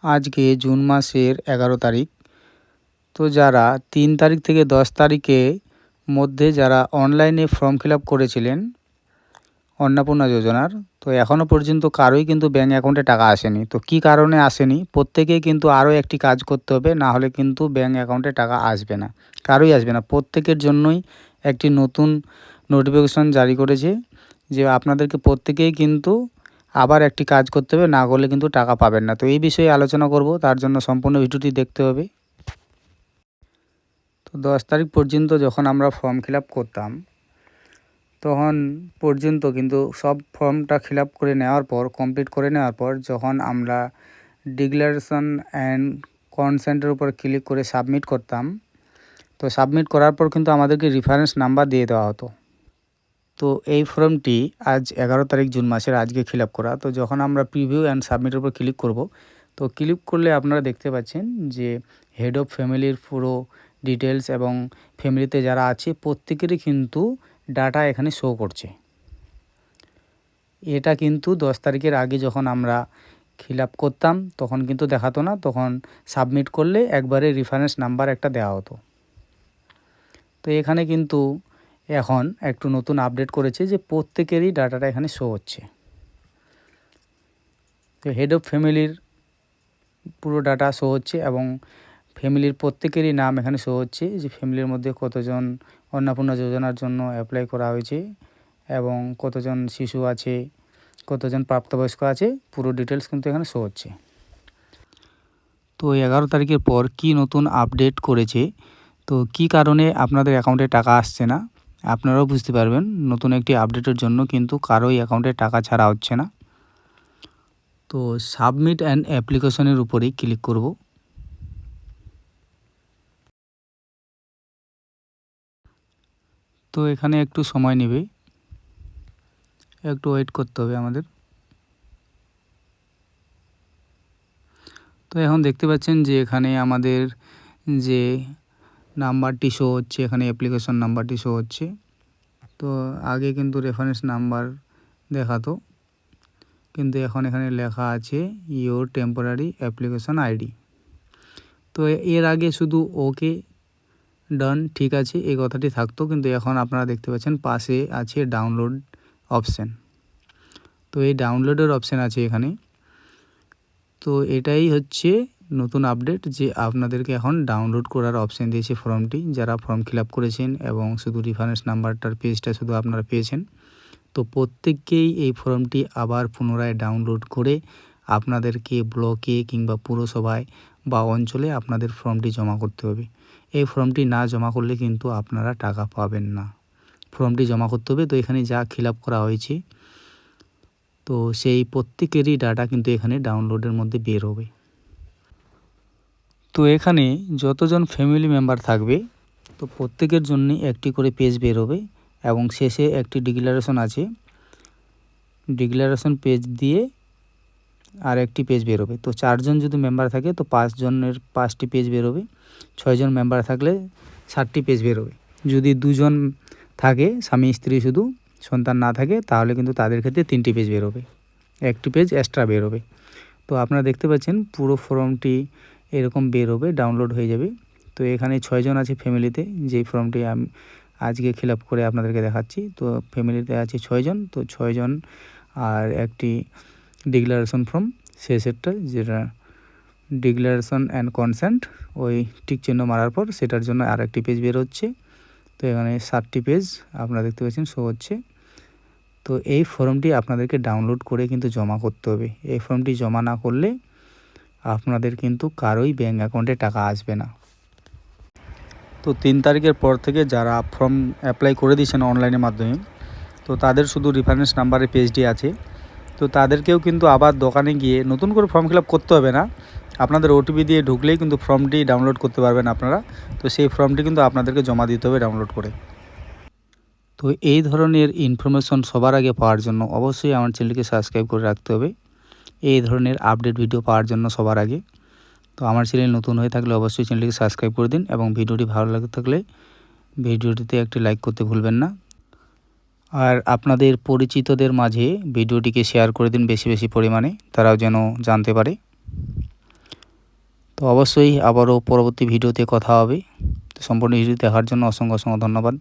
আজকে জুন মাসের 11 তারিখ। তো যারা 3 তারিখ থেকে 10 তারিখে মধ্যে যারা অনলাইনে ফর্ম ফিল আপ করেছিলেন অন্নপূর্ণা যোজনার, তো এখনও পর্যন্ত কারোই কিন্তু ব্যাঙ্ক অ্যাকাউন্টে টাকা আসেনি। তো কি কারণে আসেনি, প্রত্যেকেই কিন্তু আরও একটি কাজ করতে হবে, না হলে কিন্তু ব্যাঙ্ক অ্যাকাউন্টে টাকা আসবে না, কারোই আসবে না। প্রত্যেকের জন্যই একটি নতুন নোটিফিকেশন জারি করেছে যে আপনাদেরকে প্রত্যেকেই কিন্তু আবার একটি কাজ করতে হবে, না করলে কিন্তু টাকা পাবেন না। তো এই বিষয়ে আলোচনা করব, তার জন্য সম্পূর্ণ ভিডিওটি দেখতে হবে। তো 10 তারিখ পর্যন্ত যখন আমরা ফর্ম ফিল আপ করতাম তখন পর্যন্ত কিন্তু সব ফর্মটা ফিল আপ করে নেওয়ার পর, কমপ্লিট করে নেওয়ার পর, যখন আমরা ডিক্লারেশন অ্যান্ড কনসেন্টের উপর ক্লিক করে সাবমিট করতাম, তো সাবমিট করার পর কিন্তু আমাদেরকে রেফারেন্স নাম্বার দিয়ে দেওয়া হতো। তো এই ফর্মটি আজ 11 তারিখ জুন মাসের আজকে ফিল আপ করা। তো যখন আমরা প্রিভিউ অ্যান্ড সাবমিটের উপর ক্লিক করব, তো ক্লিক করলে আপনারা দেখতে পাচ্ছেন যে হেড অফ ফ্যামিলির পুরো ডিটেলস এবং ফ্যামিলিতে যারা আছে প্রত্যেকেরই কিন্তু ডাটা এখানে শো করছে। এটা কিন্তু 10 তারিখের আগে যখন আমরা ফিল আপ করতাম তখন কিন্তু দেখাতো না, তখন সাবমিট করলে একবারে রেফারেন্স নাম্বার একটা দেওয়া হতো। তো এখানে কিন্তু এখন একটু নতুন আপডেট করেছে যে প্রত্যেকেরই ডাটাটা এখানে শো হচ্ছে। তো হেড অফ ফ্যামিলির পুরো ডাটা শো হচ্ছে এবং ফ্যামিলির প্রত্যেকেরই নাম এখানে শো হচ্ছে, যে ফ্যামিলির মধ্যে কতজন অন্নপূর্ণা যোজনার জন্য অ্যাপ্লাই করা হয়েছে এবং কতজন শিশু আছে, কতজন প্রাপ্তবয়স্ক আছে, পুরো ডিটেলস কিন্তু এখানে শো হচ্ছে। তো 11 তারিখের পর কি নতুন আপডেট করেছে, তো কি কারণে আপনাদের অ্যাকাউন্টে টাকা আসছে না আপনারাও বুঝতে পারবেন। নতুন একটি আপডেটের জন্য কিন্তু কারোই অ্যাকাউন্টে টাকা ছাড়া হচ্ছে না। তো সাবমিট অ্যান্ড অ্যাপ্লিকেশনের উপরেই ক্লিক করব। তো এখানে একটু সময় নেবে, একটু ওয়েট করতে হবে আমাদের। তো এখন দেখতে পাচ্ছেন যে এখানে আমাদের যে নাম্বারটি শো হচ্ছে, এখানে অ্যাপ্লিকেশন নাম্বারটি শো হচ্ছে। তো আগে কিন্তু রেফারেন্স নাম্বার দেখাতো, কিন্তু এখন এখানে লেখা আছে ইওর টেম্পোরারি অ্যাপ্লিকেশন আইডি। তো এর আগে শুধু ওকে ডান ঠিক আছে এই কথাটি থাকতো, কিন্তু এখন আপনারা দেখতে পাচ্ছেন পাশে আছে ডাউনলোড অপশান। তো এই ডাউনলোডের অপশান আছে এখানে। তো এটাই হচ্ছে নতুন আপডেট, যে আপনাদেরকে এখন ডাউনলোড করার অপশান দিয়েছে ফর্মটি। যারা ফর্ম ফিল আপ করেছেন এবং শুধু রেফারেন্স নাম্বারটার পেজটা শুধু আপনারা পেয়েছেন, তো প্রত্যেককেই এই ফর্মটি আবার পুনরায় ডাউনলোড করে আপনাদেরকে ব্লকে কিংবা পুরসভায় বা অঞ্চলে আপনাদের ফর্মটি জমা করতে হবে। এই ফর্মটি না জমা করলে কিন্তু আপনারা টাকা পাবেন না। ফর্মটি জমা করতে হবে। তো এখানে যা ফিল আপ করা হয়েছে, তো সেই প্রত্যেকেরই ডাটা কিন্তু এখানে ডাউনলোডের মধ্যে বের হবে। তো এখানে যতজন ফ্যামিলি মেম্বার থাকবে, তো প্রত্যেকের জন্য একটি করে পেজ বের হবে এবং শেষে একটি ডিক্লারেশন আছে, ডিক্লারেশন পেজ দিয়ে আর একটি পেজ বেরোবে। তো 4জন যদি মেম্বার থাকে তো 5জনের 5টি পেজ বেরোবে, 6জন মেম্বার থাকলে 7টি পেজ বেরোবে। যদি 2জন থাকে স্বামী স্ত্রী শুধু, সন্তান না থাকে, তাহলে কিন্তু তাদের ক্ষেত্রে 3টি পেজ বেরোবে, একটি পেজ এক্সট্রা বেরোবে। তো আপনারা দেখতে পাচ্ছেন পুরো ফর্মটি এরকম বেরোবে, ডাউনলোড হয়ে যাবে। তো এখানে 6জন আছে ফ্যামিলিতে, যেই ফর্মটি আমি আজকে ফিল আপ করে আপনাদেরকে দেখাচ্ছি। তো ফ্যামিলিতে আছে 6জন, তো 6জন আর একটি ডিক্লারেশন ফর্ম শেষেরটা, যেটা ডিক্লারেশন অ্যান্ড কনসেন্ট, ওই টিক চিহ্ন মারার পর সেটার জন্য আর একটি পেজ বের হচ্ছে। তো এখানে 7টি পেজ আপনারা দেখতে পাচ্ছেন শো হচ্ছে। তো এই ফর্মটি আপনাদেরকে ডাউনলোড করে কিন্তু জমা করতে হবে। এই ফর্মটি জমা না করলে আপনাদের কিন্তু কারোই ব্যাঙ্ক অ্যাকাউন্টে টাকা আসবে না। তো 3 তারিখের পর থেকে যারা ফর্ম অ্যাপ্লাই করে দিয়েছেন অনলাইনের মাধ্যমে, তো তাদের শুধু রেফারেন্স নাম্বারের পেজটি আছে। তো তাদেরকেও কিন্তু আবার দোকানে গিয়ে নতুন করে ফর্ম ফিল আপ করতে হবে না, আপনাদের ওটিপি দিয়ে ঢুকলেই কিন্তু ফর্মটি ডাউনলোড করতে পারবেন আপনারা। তো সেই ফর্মটি কিন্তু আপনাদেরকে জমা দিতে হবে ডাউনলোড করে। তো এই ধরনের ইনফরমেশন সবার আগে পাওয়ার জন্য অবশ্যই আমার চ্যানেলকে সাবস্ক্রাইব করে রাখতে হবে, এই ধরনের আপডেট ভিডিও পাওয়ার জন্য সবার আগে। তো আমার চ্যানেল নতুন হয়ে থাকলে অবশ্যই চ্যানেলটিকে সাবস্ক্রাইব করে দিন এবং ভিডিওটি ভালো লাগে থাকলে ভিডিওটিতে একটি লাইক করতে ভুলবেন না। আর আপনাদের পরিচিতদের মাঝে ভিডিওটিকে শেয়ার করে দিন বেশি বেশি পরিমাণে, তারাও যেন জানতে পারে। তো অবশ্যই আবারও পরবর্তী ভিডিওতে কথা হবে। তো সম্পূর্ণ ভিডিও দেখার জন্য অসংখ্য ধন্যবাদ।